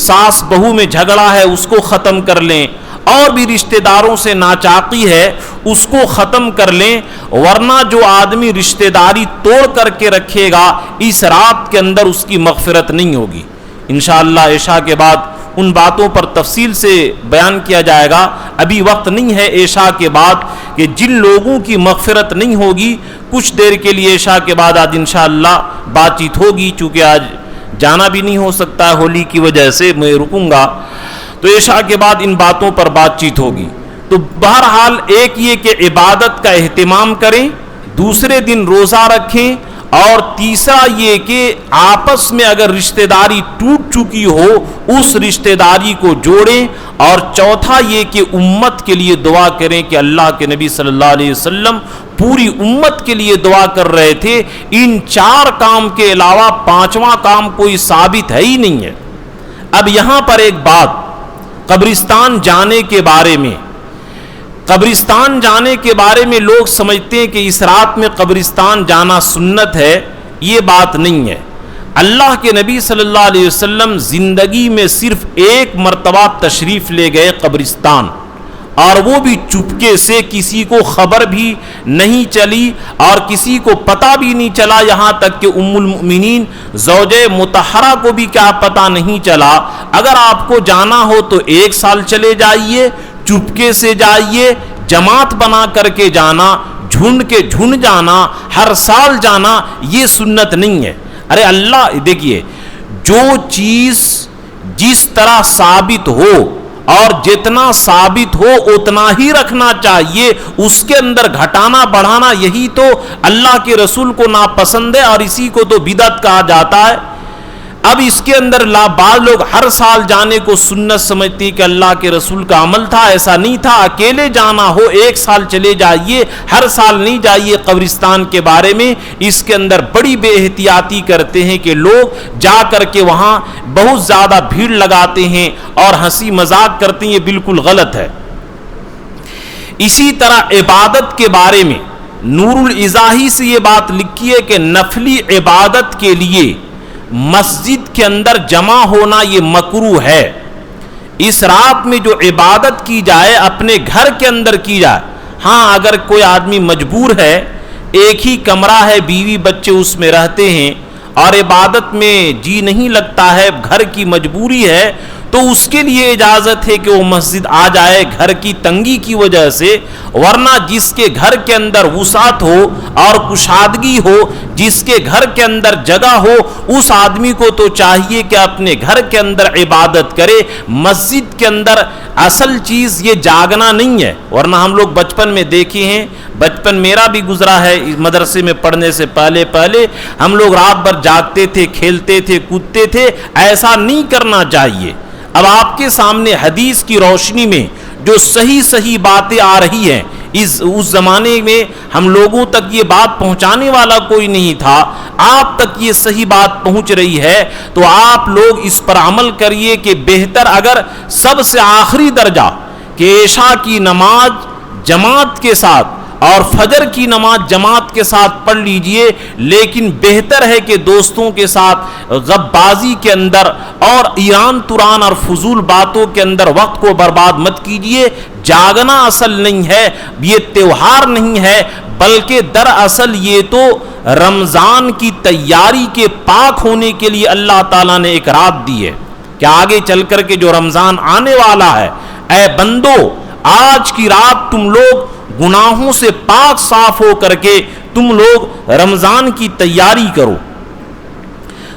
B: ساس بہو میں جھگڑا ہے اس کو ختم کر لیں، اور بھی رشتہ داروں سے ناچاقی ہے اس کو ختم کر لیں، ورنہ جو آدمی رشتہ داری توڑ کر کے رکھے گا اس رات کے اندر اس کی مغفرت نہیں ہوگی۔ انشاءاللہ عشاء کے بعد ان باتوں پر تفصیل سے بیان کیا جائے گا، ابھی وقت نہیں ہے عشاء کے بعد کہ جن لوگوں کی مغفرت نہیں ہوگی کچھ دیر کے لیے عشاء کے بعد آج انشاءاللہ بات چیت ہوگی، چونکہ آج جانا بھی نہیں ہو سکتا ہے ہولی کی وجہ سے، میں رکوں گا، تو عشاء کے بعد ان باتوں پر بات چیت ہوگی۔ تو بہرحال ایک یہ کہ عبادت کا اہتمام کریں، دوسرے دن روزہ رکھیں، اور تیسرا یہ کہ آپس میں اگر رشتہ داری ٹوٹ چکی ہو اس رشتہ داری کو جوڑیں، اور چوتھا یہ کہ امت کے لیے دعا کریں کہ اللہ کے نبی صلی اللہ علیہ وسلم پوری امت کے لیے دعا کر رہے تھے۔ ان 4 کام کے علاوہ 5واں کام کوئی ثابت ہے ہی نہیں ہے۔ اب یہاں پر ایک بات قبرستان جانے کے بارے میں، قبرستان جانے کے بارے میں لوگ سمجھتے ہیں کہ اس رات میں قبرستان جانا سنت ہے، یہ بات نہیں ہے۔ اللہ کے نبی صلی اللہ علیہ وسلم زندگی میں صرف 1 مرتبہ تشریف لے گئے قبرستان، اور وہ بھی چپکے سے، کسی کو خبر بھی نہیں چلی اور کسی کو پتہ بھی نہیں چلا، یہاں تک کہ ام المؤمنین زوجہ مطہرہ کو بھی کیا پتہ نہیں چلا۔ اگر آپ کو جانا ہو تو 1 سال چلے جائیے، چپکے سے جائیے، جماعت بنا کر کے جانا، جھنڈ کے جھنڈ جانا، ہر سال جانا، یہ سنت نہیں ہے۔ ارے اللہ دیکھیے، جو چیز جس طرح ثابت ہو اور جتنا ثابت ہو اتنا ہی رکھنا چاہیے، اس کے اندر گھٹانا بڑھانا یہی تو اللہ کے رسول کو ناپسند ہے، اور اسی کو تو بدعت کہا جاتا ہے۔ اب اس کے اندر بعض لوگ ہر سال جانے کو سنت سمجھتے ہیں کہ اللہ کے رسول کا عمل تھا، ایسا نہیں تھا۔ اکیلے جانا ہو ایک سال چلے جائیے، ہر سال نہیں جائیے۔ قبرستان کے بارے میں اس کے اندر بڑی بے احتیاطی کرتے ہیں کہ لوگ جا کر کے وہاں بہت زیادہ بھیڑ لگاتے ہیں اور ہنسی مذاق کرتے ہیں، یہ بالکل غلط ہے۔ اسی طرح عبادت کے بارے میں نور الازاحی سے یہ بات لکھی ہے کہ نفلی عبادت کے لیے مسجد کے اندر جمع ہونا یہ مکروہ ہے۔ اس رات میں جو عبادت کی جائے اپنے گھر کے اندر کی جائے۔ ہاں اگر کوئی آدمی مجبور ہے، ایک ہی کمرہ ہے، بیوی بچے اس میں رہتے ہیں اور عبادت میں جی نہیں لگتا ہے، گھر کی مجبوری ہے، تو اس کے لیے اجازت ہے کہ وہ مسجد آ جائے گھر کی تنگی کی وجہ سے۔ ورنہ جس کے گھر کے اندر وسعت ہو اور کشادگی ہو، جس کے گھر کے اندر جگہ ہو، اس آدمی کو تو چاہیے کہ اپنے گھر کے اندر عبادت کرے۔ مسجد کے اندر اصل چیز یہ جاگنا نہیں ہے، ورنہ ہم لوگ بچپن میں دیکھے ہیں، بچپن میرا بھی گزرا ہے، مدرسے میں پڑھنے سے پہلے ہم لوگ رات بھر جاگتے تھے، کھیلتے تھے، کودتے تھے۔ ایسا نہیں کرنا چاہیے۔ اب آپ کے سامنے حدیث کی روشنی میں جو صحیح باتیں آ رہی ہیں، اس زمانے میں ہم لوگوں تک یہ بات پہنچانے والا کوئی نہیں تھا، آپ تک یہ صحیح بات پہنچ رہی ہے، تو آپ لوگ اس پر عمل کریے کہ بہتر اگر سب سے آخری درجہ کہ عشاء کی نماز جماعت کے ساتھ اور فجر کی نماز جماعت کے ساتھ پڑھ لیجئے، لیکن بہتر ہے کہ دوستوں کے ساتھ غب بازی کے اندر اور ایران توران اور فضول باتوں کے اندر وقت کو برباد مت کیجئے۔ جاگنا اصل نہیں ہے، یہ تیوہار نہیں ہے، بلکہ دراصل یہ تو رمضان کی تیاری کے پاک ہونے کے لیے اللہ تعالیٰ نے ایک رات دی ہے کہ آگے چل کر کے جو رمضان آنے والا ہے، اے بندو آج کی رات تم لوگ گناہوں سے پاک صاف ہو کر کے تم لوگ رمضان کی تیاری کرو۔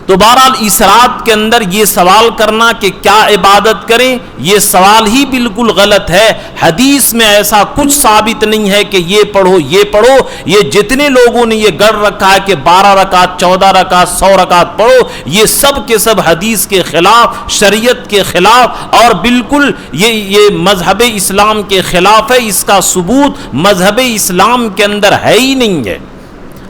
B: تو بہرحال اس رات کے اندر یہ سوال کرنا کہ کیا عبادت کریں، یہ سوال ہی بالکل غلط ہے۔ حدیث میں ایسا کچھ ثابت نہیں ہے کہ یہ پڑھو یہ پڑھو۔ یہ جتنے لوگوں نے یہ گڑھ رکھا ہے کہ 12 رکعت 14 رکعت 100 رکعت پڑھو، یہ سب کے سب حدیث کے خلاف، شریعت کے خلاف اور بالکل یہ مذہب اسلام کے خلاف ہے۔ اس کا ثبوت مذہب اسلام کے اندر ہے ہی نہیں ہے۔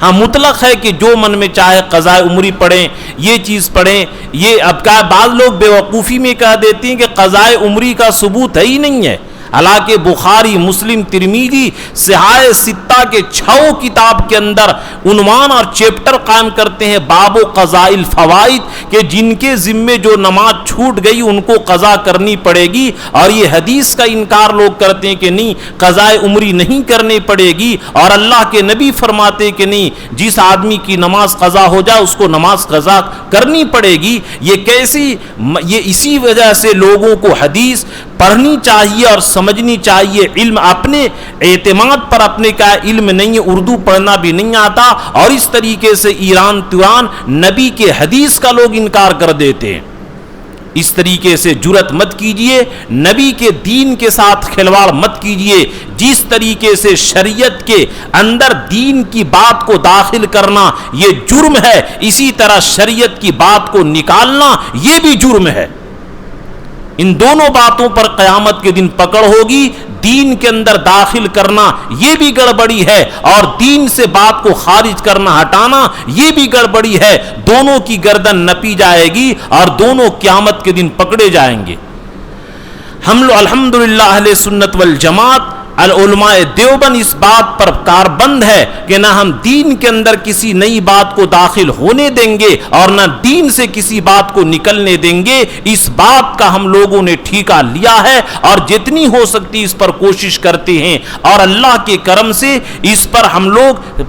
B: ہاں مطلق ہے کہ جو من میں چاہے قضاء عمری پڑھیں، یہ چیز پڑھیں۔ یہ اب کا بعض لوگ بے وقوفی میں کہہ دیتے ہیں کہ قضاء عمری کا ثبوت ہے ہی نہیں ہے، حالانکہ بخاری، مسلم، ترمذی، صحاح ستہ کے 6 کتاب کے اندر عنوان اور چیپٹر قائم کرتے ہیں باب قضاء الفوائد، کہ جن کے ذمے جو نماز چھوٹ گئی ان کو قضا کرنی پڑے گی، اور یہ حدیث کا انکار لوگ کرتے ہیں کہ نہیں قضاء عمری نہیں کرنی پڑے گی، اور اللہ کے نبی فرماتے کہ نہیں جس آدمی کی نماز قضا ہو جائے اس کو نماز قضا کرنی پڑے گی۔ یہ اسی وجہ سے لوگوں کو حدیث پڑھنی چاہیے اور سمجھنی چاہیے۔ علم اپنے اعتماد پر اپنے کا علم نہیں ہے، اردو پڑھنا بھی نہیں آتا، اور اس طریقے سے ایران توران نبی کے حدیث کا لوگ انکار کر دیتے ہیں۔ اس طریقے سے جرات مت کیجئے، نبی کے دین کے ساتھ کھلواڑ مت کیجئے۔ جس طریقے سے شریعت کے اندر دین کی بات کو داخل کرنا یہ جرم ہے، اسی طرح شریعت کی بات کو نکالنا یہ بھی جرم ہے۔ ان دونوں باتوں پر قیامت کے دن پکڑ ہوگی۔ دین کے اندر داخل کرنا یہ بھی گڑبڑی ہے، اور دین سے بات کو خارج کرنا ہٹانا یہ بھی گڑبڑی ہے۔ دونوں کی گردن نپی جائے گی اور دونوں قیامت کے دن پکڑے جائیں گے۔ ہم لوگ الحمدللہ اہل سنت والجماعت علماء دیوبند اس بات پر کاربند ہے کہ نہ ہم دین کے اندر کسی نئی بات کو داخل ہونے دیں گے اور نہ دین سے کسی بات کو نکلنے دیں گے۔ اس بات کا ہم لوگوں نے ٹھیکہ لیا ہے اور جتنی ہو سکتی اس پر کوشش کرتے ہیں، اور اللہ کے کرم سے اس پر ہم لوگ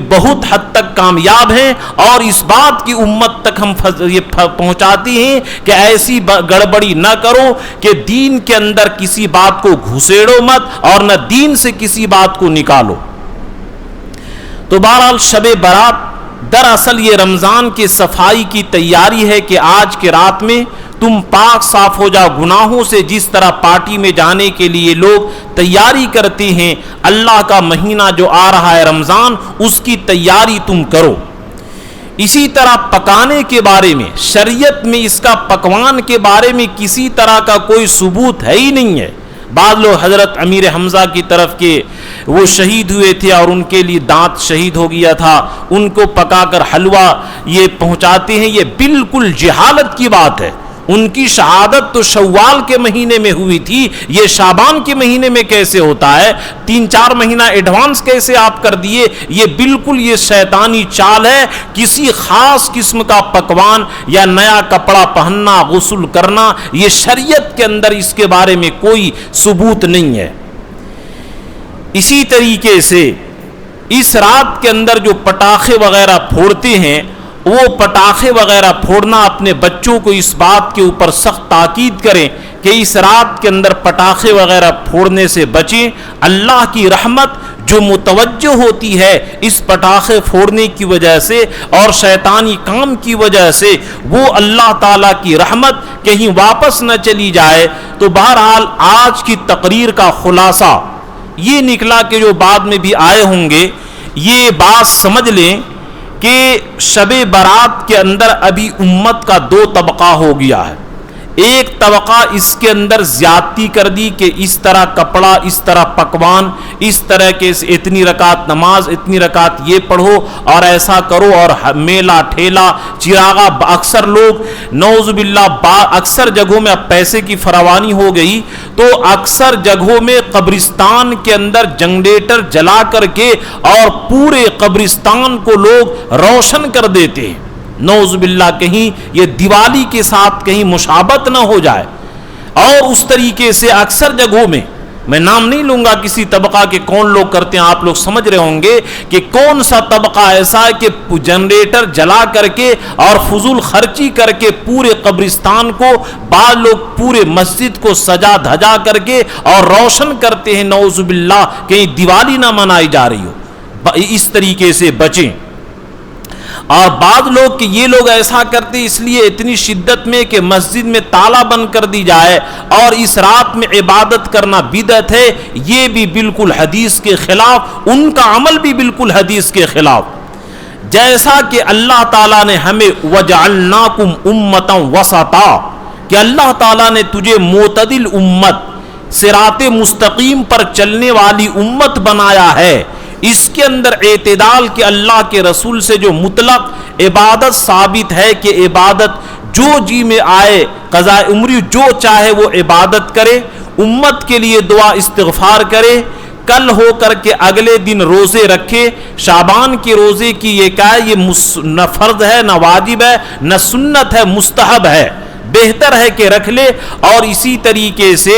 B: بہت حد تک کامیاب ہیں، اور اس بات کی امت تک ہم یہ پہنچاتے ہیں کہ ایسی گڑبڑی نہ کرو کہ دین کے اندر کسی بات کو گھسیڑو مت اور نہ دین سے کسی بات کو نکالو۔ تو بہرحال شب برات دراصل یہ رمضان کی صفائی کی تیاری ہے کہ آج کے رات میں تم پاک صاف ہو جاؤ گناہوں سے، جس طرح پارٹی میں جانے کے لیے لوگ تیاری کرتے ہیں، اللہ کا مہینہ جو آ رہا ہے رمضان، اس کی تیاری تم کرو۔ اسی طرح پکانے کے بارے میں شریعت میں اس کا پکوان کے بارے میں کسی طرح کا کوئی ثبوت ہے ہی نہیں ہے۔ بعض لوگ حضرت امیر حمزہ کی طرف کے وہ شہید ہوئے تھے اور ان کے لیے دانت شہید ہو گیا تھا، ان کو پکا کر حلوہ یہ پہنچاتے ہیں، یہ بالکل جہالت کی بات ہے۔ ان کی شہادت تو شوال کے مہینے میں ہوئی تھی، یہ شعبان کے مہینے میں کیسے ہوتا ہے؟ 3-4 مہینہ ایڈوانس کیسے آپ کر دیے؟ یہ بالکل یہ شیطانی چال ہے۔ کسی خاص قسم کا پکوان یا نیا کپڑا پہننا، غسل کرنا، یہ شریعت کے اندر اس کے بارے میں کوئی ثبوت نہیں ہے۔ اسی طریقے سے اس رات کے اندر جو پٹاخے وغیرہ پھوڑتے ہیں، وہ پٹاخے وغیرہ پھوڑنا اپنے بچوں کو اس بات کے اوپر سخت تاکید کریں کہ اس رات کے اندر پٹاخے وغیرہ پھوڑنے سے بچیں۔ اللہ کی رحمت جو متوجہ ہوتی ہے اس پٹاخے پھوڑنے کی وجہ سے اور شیطانی کام کی وجہ سے، وہ اللہ تعالیٰ کی رحمت کہیں واپس نہ چلی جائے۔ تو بہرحال آج کی تقریر کا خلاصہ یہ نکلا کہ جو بعد میں بھی آئے ہوں گے یہ بات سمجھ لیں کہ شب برات کے اندر ابھی امت کا 2 طبقہ ہو گیا ہے۔ ایک طبقہ اس کے اندر زیادتی کر دی کہ اس طرح کپڑا، اس طرح پکوان، اس طرح کے اتنی رکعت نماز، اتنی رکعت یہ پڑھو اور ایسا کرو، اور میلہ ٹھیلا چراغا۔ اکثر لوگ نعوذ باللہ اکثر جگہوں میں اب پیسے کی فراوانی ہو گئی تو اکثر جگہوں میں قبرستان کے اندر جنریٹر جلا کر کے اور پورے قبرستان کو لوگ روشن کر دیتے ہیں۔ نعوذ باللہ کہیں یہ دیوالی کے ساتھ کہیں مشابہت نہ ہو جائے۔ اور اس طریقے سے اکثر جگہوں میں نام نہیں لوں گا کسی طبقہ کے کون لوگ کرتے ہیں، آپ لوگ سمجھ رہے ہوں گے کہ کون سا طبقہ ایسا ہے کہ جنریٹر جلا کر کے اور فضول خرچی کر کے پورے قبرستان کو، بعض لوگ پورے مسجد کو سجا دھجا کر کے اور روشن کرتے ہیں۔ نعوذ باللہ کہیں دیوالی نہ منائی جا رہی ہو، اس طریقے سے بچیں۔ اور بعض لوگ کہ یہ لوگ ایسا کرتے اس لیے اتنی شدت میں کہ مسجد میں تالا بند کر دی جائے اور اس رات میں عبادت کرنا بدعت ہے، یہ بھی بالکل حدیث کے خلاف، ان کا عمل بھی بالکل حدیث کے خلاف۔ جیسا کہ اللہ تعالیٰ نے ہمیں وَجَعَلْنَاكُمْ أُمَّةً وَسَطًا، کہ اللہ تعالیٰ نے تجھے معتدل امت، صراط مستقیم پر چلنے والی امت بنایا ہے۔ اس کے اندر اعتدال کہ اللہ کے رسول سے جو مطلق عبادت ثابت ہے کہ عبادت جو جی میں آئے، قضاء عمری جو چاہے وہ عبادت کرے، امت کے لیے دعا استغفار کرے، کل ہو کر کے اگلے دن روزے رکھے۔ شعبان کے روزے کی یہ کیا ہے؟ یہ نہ فرض ہے، نہ واجب ہے، نہ سنت ہے، مستحب ہے، بہتر ہے کہ رکھ لے۔ اور اسی طریقے سے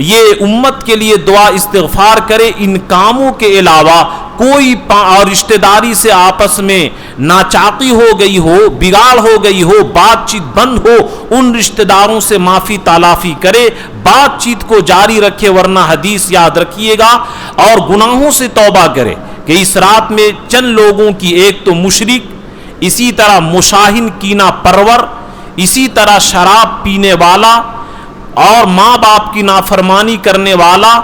B: یہ امت کے لیے دعا استغفار کرے۔ ان کاموں کے علاوہ کوئی اور رشتہ داری سے آپس میں ناچاقی ہو گئی ہو، بگاڑ ہو گئی ہو، بات چیت بند ہو، ان رشتہ داروں سے معافی تلافی کرے، بات چیت کو جاری رکھے، ورنہ حدیث یاد رکھیے گا، اور گناہوں سے توبہ کرے کہ اس رات میں چند لوگوں کی، ایک تو مشرک، اسی طرح مشاہن کینہ پرور، اسی طرح شراب پینے والا اور ماں باپ کی نافرمانی کرنے والا،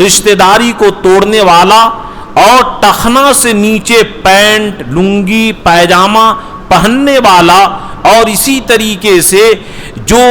B: رشتہ داری کو توڑنے والا، اور ٹخنا سے نیچے پینٹ، لنگی، پائجامہ پہننے والا، اور اسی طریقے سے جو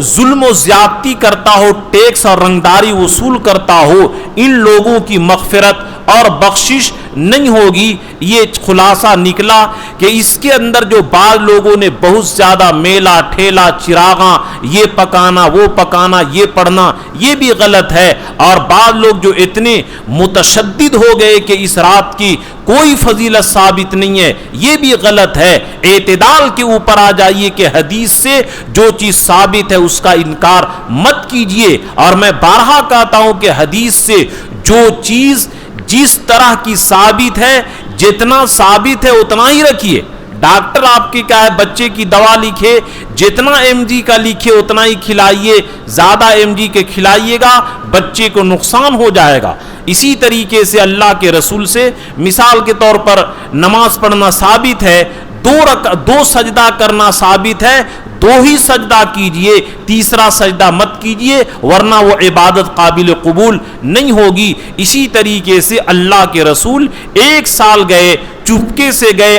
B: ظلم و زیادتی کرتا ہو، ٹیکس اور رنگداری وصول کرتا ہو، ان لوگوں کی مغفرت اور بخشش نہیں ہوگی۔ یہ خلاصہ نکلا کہ اس کے اندر جو بعض لوگوں نے بہت زیادہ میلہ ٹھیلا چراغاں، یہ پکانا وہ پکانا، یہ پڑھنا، یہ بھی غلط ہے۔ اور بعض لوگ جو اتنے متشدد ہو گئے کہ اس رات کی کوئی فضیلت ثابت نہیں ہے، یہ بھی غلط ہے۔ اعتدال کے اوپر آ جائیے کہ حدیث سے جو چیز ثابت ہے اس کا انکار مت کیجیے۔ اور میں بارہا کہتا ہوں کہ حدیث سے جو چیز جس طرح کی ثابت ہے، جتنا ثابت ہے اتنا ہی رکھیے۔ ڈاکٹر آپ کی کیا ہے، بچے کی دوا لکھے، جتنا mg کا لکھے اتنا ہی کھلائیے، زیادہ mg کے کھلائیے گا بچے کو نقصان ہو جائے گا۔ اسی طریقے سے اللہ کے رسول سے مثال کے طور پر نماز پڑھنا ثابت ہے، دو سجدہ کرنا ثابت ہے، دو ہی سجدہ کیجئے، تیسرا سجدہ مت کیجئے ورنہ وہ عبادت قابل قبول نہیں ہوگی۔ اسی طریقے سے اللہ کے رسول 1 سال گئے، چپکے سے گئے،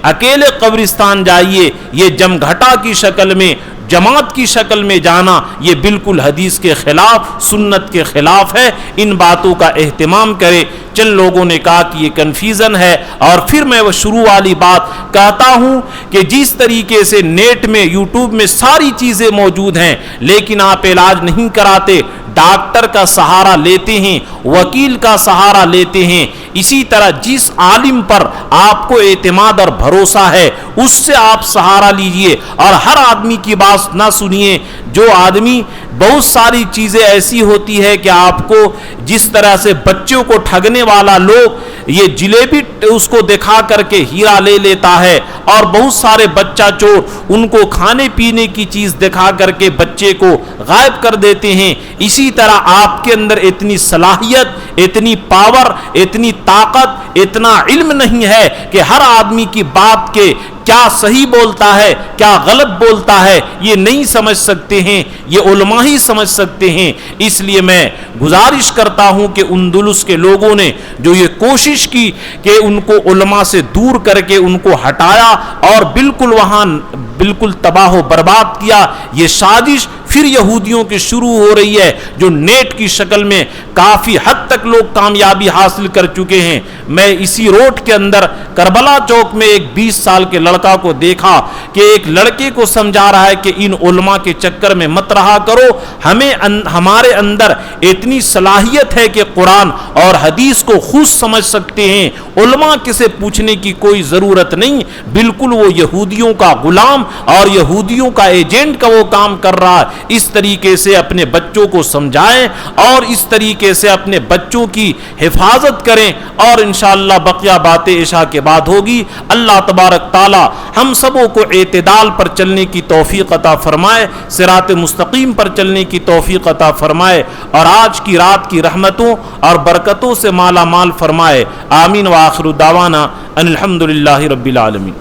B: اکیلے قبرستان جائیے، یہ جمگھٹا کی شکل میں، جماعت کی شکل میں جانا، یہ بالکل حدیث کے خلاف، سنت کے خلاف ہے۔ ان باتوں کا اہتمام کرے۔ چند لوگوں نے کہا کہ یہ کنفیوژن ہے، اور پھر میں وہ شروع والی بات کہتا ہوں کہ جس طریقے سے نیٹ میں، یوٹیوب میں ساری چیزیں موجود ہیں، لیکن آپ علاج نہیں کراتے، ڈاکٹر کا سہارا لیتے ہیں، وکیل کا سہارا لیتے ہیں، اسی طرح جس عالم پر آپ کو اعتماد اور بھروسہ ہے اس سے آپ سہارا لیجئے، اور ہر آدمی کی بات نہ سنیے۔ جو آدمی، بہت ساری چیزیں ایسی ہوتی ہے کہ آپ کو جس طرح سے بچوں کو ٹھگنے والا لوگ یہ جلیبی اس کو دکھا کر کے ہیرا لے لیتا ہے، اور بہت سارے بچہ چور ان کو کھانے پینے کی چیز دکھا کر کے بچے کو غائب کر دیتے ہیں، اسی طرح آپ کے اندر اتنی صلاحیت، اتنی پاور، اتنی طاقت، اتنا علم نہیں ہے کہ ہر آدمی کی بات کے کیا صحیح بولتا ہے کیا غلط بولتا ہے یہ نہیں سمجھ سکتے ہیں، یہ علماء ہی سمجھ سکتے ہیں۔ اس لیے میں گزارش کرتا ہوں کہ اندلس کے لوگوں نے جو یہ کوشش کی کہ ان کو علماء سے دور کر کے ان کو ہٹایا اور بالکل وہاں بالکل تباہ و برباد کیا، یہ سازش پھر یہودیوں کی شروع ہو رہی ہے، جو نیٹ کی شکل میں کافی حد تک لوگ کامیابی حاصل کر چکے ہیں۔ میں اسی روڈ کے اندر کربلا چوک میں ایک 20 سال کے لڑکا کو دیکھا کہ ایک لڑکے کو سمجھا رہا ہے کہ ان علماء کے چکر میں مت رہا کرو، ہمارے اندر اتنی صلاحیت ہے کہ قرآن اور حدیث کو خود سمجھ سکتے ہیں، علماء کسے پوچھنے کی کوئی ضرورت نہیں، بالکل وہ یہودیوں کا غلام اور یہودیوں کا ایجنٹ کا وہ کام کر رہا ہے۔ اس طریقے سے اپنے بچوں کو سمجھائیں اور اس طریقے سے اپنے بچوں کی حفاظت کریں، اور انشاءاللہ بقیہ باتیں عشاء کے بعد ہوگی۔ اللہ تبارک تعالی ہم سبوں کو اعتدال پر چلنے کی توفیق عطا فرمائے، صراط مستقیم پر چلنے کی توفیق عطا فرمائے، اور آج کی رات کی رحمتوں اور برکتوں سے مالا مال فرمائے۔ آمین وآخر دعوانا ان الحمدللہ رب العالمین۔